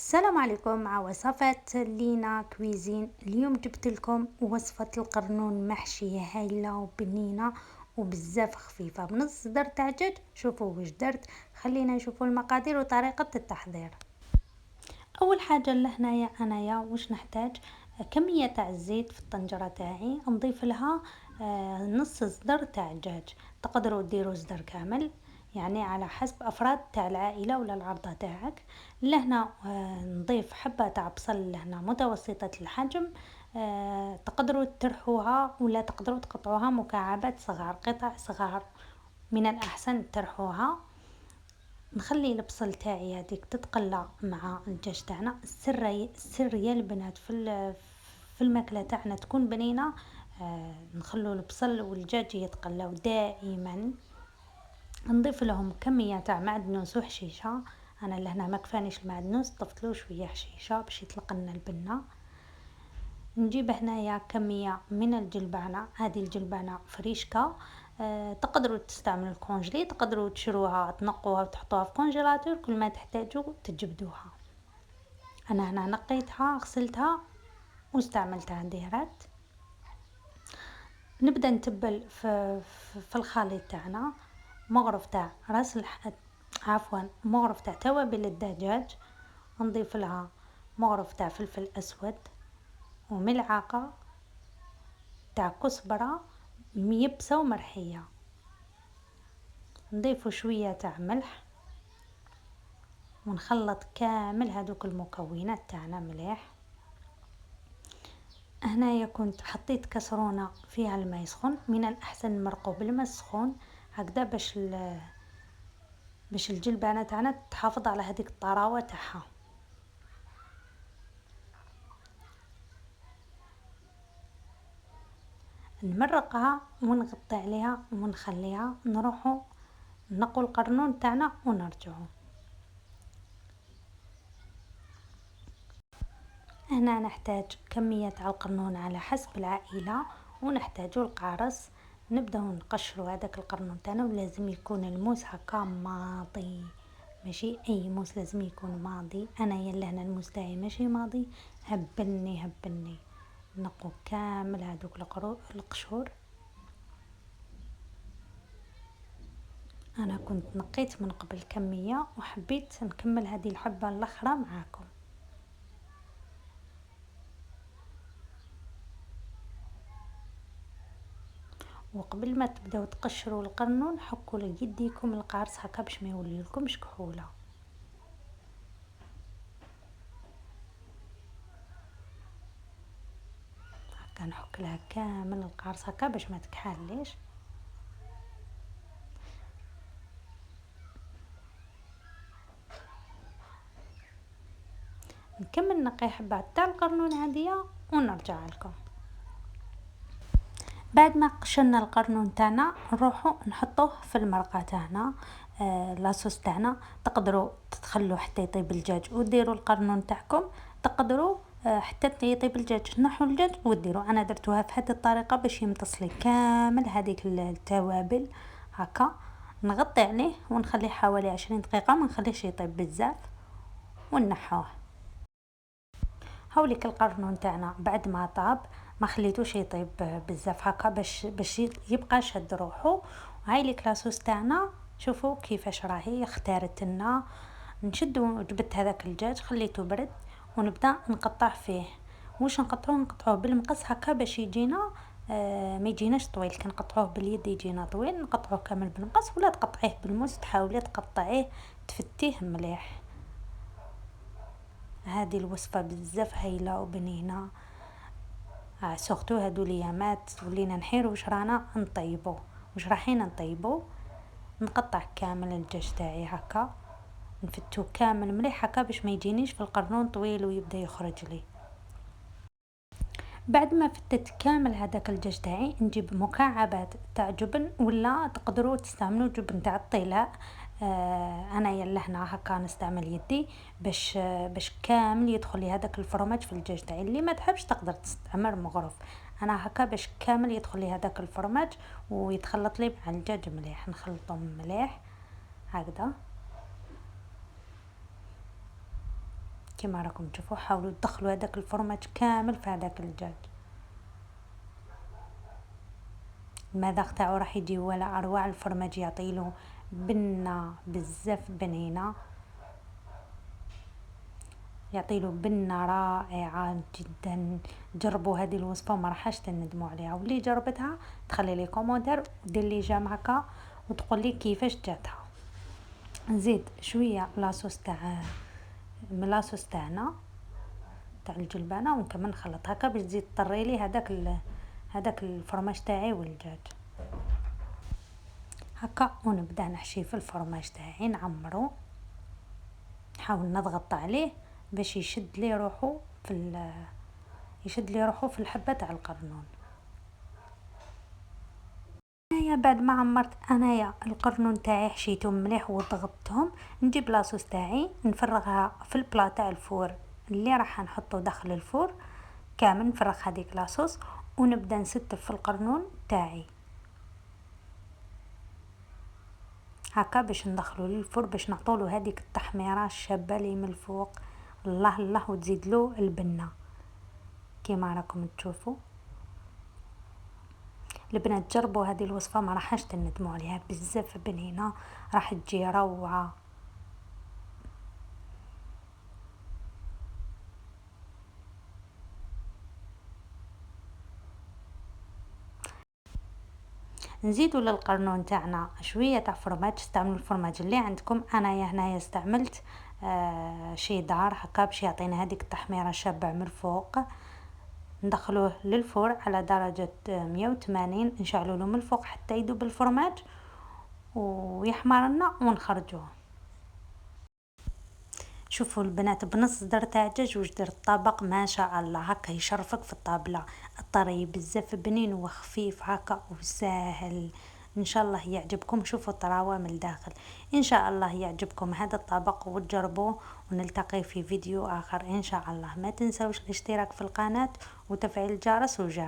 السلام عليكم مع وصفة لينا كويزين. اليوم جبت لكم وصفة القرنون محشية هايلة وبنينة وبزاف خفيفة بنص درت عجج. شوفوا واش درت، خلينا نشوفوا المقادير وطريقة التحضير. اول حاجة لهنايا انايا واش نحتاج، كمية تاع الزيت في الطنجرة تاعي نضيف لها نص صدر تاع دجاج. تقدروا ديروا صدر كامل، يعني على حسب افراد تاع العائلة ولا العرضة تاعك. لهنا نضيف حبة تاع بصل لهنا متوسطة الحجم. تقدروا ترحوها ولا تقدروا تقطعوها مكعبات صغار، قطع صغار من الاحسن ترحوها. نخلي البصل تاعي هذيك تتقلى مع الدجاج تاعنا. السر يا البنات في الماكله تاعنا تكون بنينه، نخلو البصل والدجاج يتقلاو دائما. نضيف لهم كميه تاع معدنوس وحشيشه. انا لهنا ما كفانيش المعدنوس، ضفت له شويه حشيشه باش يطلق لنا البنه. نجيب هنايا كمية من الجلبانة، هذه الجلبانة فريشكا. تقدروا تستعملوا الكونجلي، تقدروا تشروها تنقوها وتحطوها في كونجيلاتور، كل ما تحتاجوا تجبدوها. انا هنا نقيتها غسلتها واستعملتها ديرات. نبدا نتبل في الخليط تاعنا. مغرف تاع مغرف تاع توابل الدجاج. نضيف لها مغرف تاع فلفل اسود وملعقة تاع كزبرة ميبسة ومرحية. نضيفوا شوية تاع ملح ونخلط كامل هذوك المكونات تاعنا مليح. هنايا كنت حطيت كسرونة فيها الماء يسخن، من الأحسن نمرقو بالماء السخون هكذا باش الجلبانة تاعنا تحافظ على هذيك الطراوة تاعها. نمرقها ونغطي عليها ونخليها. نروحو نقوا القرنون تاعنا ونرجعو. هنا نحتاج كمية تاع القرنون على حسب العائلة، ونحتاجو القارص. نبداو نقشرو هذاك القرنون تاعنا، ولازم يكون الموس هكا ماضي، ماشي اي موس، لازم يكون ماضي. انا يلا هنا الموس تاعي ماشي ماضي، هبلني نقو كامل هذوك القشور. انا كنت نقيت من قبل كمية وحبيت نكمل هذه الحبة الاخرى معاكم. وقبل ما تبداو تقشروا القرنون حكوا ليديكم القارص هكا باش ما يولي لكمش كحوله. هكا نحك لها كامل القارص هكا باش ما تكحليش. نكمل نقي حبات تاع القرنون هذيا ونرجع لكم. بعد ما قشرنا القرنون تاعنا نروحو نحطوه في المرقه تاعنا. لاصوص تاعنا تقدروا تخلوا حتى يطيب الدجاج وديروا القرنون تاعكم. تقدروا حتى يطيب الدجاج تنحوا الدجاج وديروا. انا درتوها في هذه الطريقه باش يمتص لي كامل هذيك التوابل هكا. نغطي عليه ونخليه حوالي 20 دقيقه، ما نخليهش يطيب بزاف ونحوه. هاوليك القرنون تاعنا بعد ما طاب ما خليتوش يطيب بزاف هكا باش يبقى شد روحو. هاي ليك لاصوص تاعنا، شوفوا كيفاش راهي اختارت لنا. نشدو جبت هذاك الدجاج خليته برد ونبدا نقطع فيه. واش نقطعوه بالمقص هكا باش يجينا ما يجيناش طويل. كان نقطعوه باليد يجينا طويل، نقطعوه كامل بالمقص ولا تقطعيه بالموس، تحاولي تقطعيه تفتيه مليح. هذه الوصفة بزاف هايلة وبنينة. سورتو هادو ليامات ولينا نحيرو واش رانا نطيبو، واش رايحين نطيبو. نقطع كامل الدجاج تاعي هكا، نفتو كامل مليح هكا باش ما يجينيش في القرنون طويل ويبدا يخرج لي. بعد ما فتت كامل هذاك الدجاج تاعي نجيب مكعبات تاع جبن، ولا تقدروا تستعملوا جبن تاع الطلاء. انا يلا هنا هكا نستعمل يدي باش كامل يدخل لي هذاك الفرماج في الدجاج تاعي. اللي ما تحبش تقدر تستعمل مغرف. انا هكا باش كامل يدخل لي هذاك الفرماج ويتخلط لي مع الدجاج مليح. نخلطهم مليح هكذا. كما راكم تشوفوا. حاولوا تدخلوا هذاك الفرماج كامل في هذاك الدجاج. المذاق تاعو راح يجي ولا اروع. الفرماج يعطيله بنه بزاف بنينه، يعطيله بنه رائعه جدا. جربوا هذه الوصفه ما راحش تندموا عليها، واللي جربتها تخلي لي كومونتير ودير لي جيم هكا وتقول لي كيفاش جاتها. نزيد شويه لاصوص تاع من لاصوص تاعنا تاع الجلبانه ونكمل نخلط هكا باش تزيد طري لي هذاك الفرماج تاعي والدجاج هكا. ونبدا نحشي في الفرماج تاعي نعمرو، نحاول نضغط عليه باش يشد لي روحو في الحبه تاع القرنون. انايا بعد ما عمرت انايا القرنون تاعي حشيتهم مليح وضغطتهم، نجيب لاصوص تاعي نفرغها في البلا تاع الفور اللي راح نحطه داخل الفور كامل. نفرغ هذيك لاصوص ونبدا نستف في القرنون تاعي هكا باش ندخلو للفور باش نعطولو هذيك التحميره الشابه لي من الفوق. الله الله، وتزيد له البنه كيما راكم تشوفوا. البنات جربوا هذه الوصفه ما راحش تندموا عليها، بزاف بنينه راح تجي روعه. نزيدوا للقرنون تاعنا شويه تاع فرماج. استعملوا الفرماج اللي عندكم. انايا هنايا استعملت شيدار هكا باش يعطينا هذيك التحميره الشابه من الفوق. ندخلوه للفور على درجه 180، نشعلوا له من الفوق حتى يذوب الفرماج ويحمر لنا ونخرجوه. شوفوا البنات بنص درت دجاج واش درت طبق ما شاء الله هكا يشرفك في الطابله. الطري بزاف بنين وخفيف هكا وسهل. ان شاء الله يعجبكم. شوفوا الطراوه من الداخل. ان شاء الله يعجبكم هذا الطبق وتجربوه، ونلتقي في فيديو اخر ان شاء الله. ما تنسوش الاشتراك في القناه وتفعيل الجرس وجاو.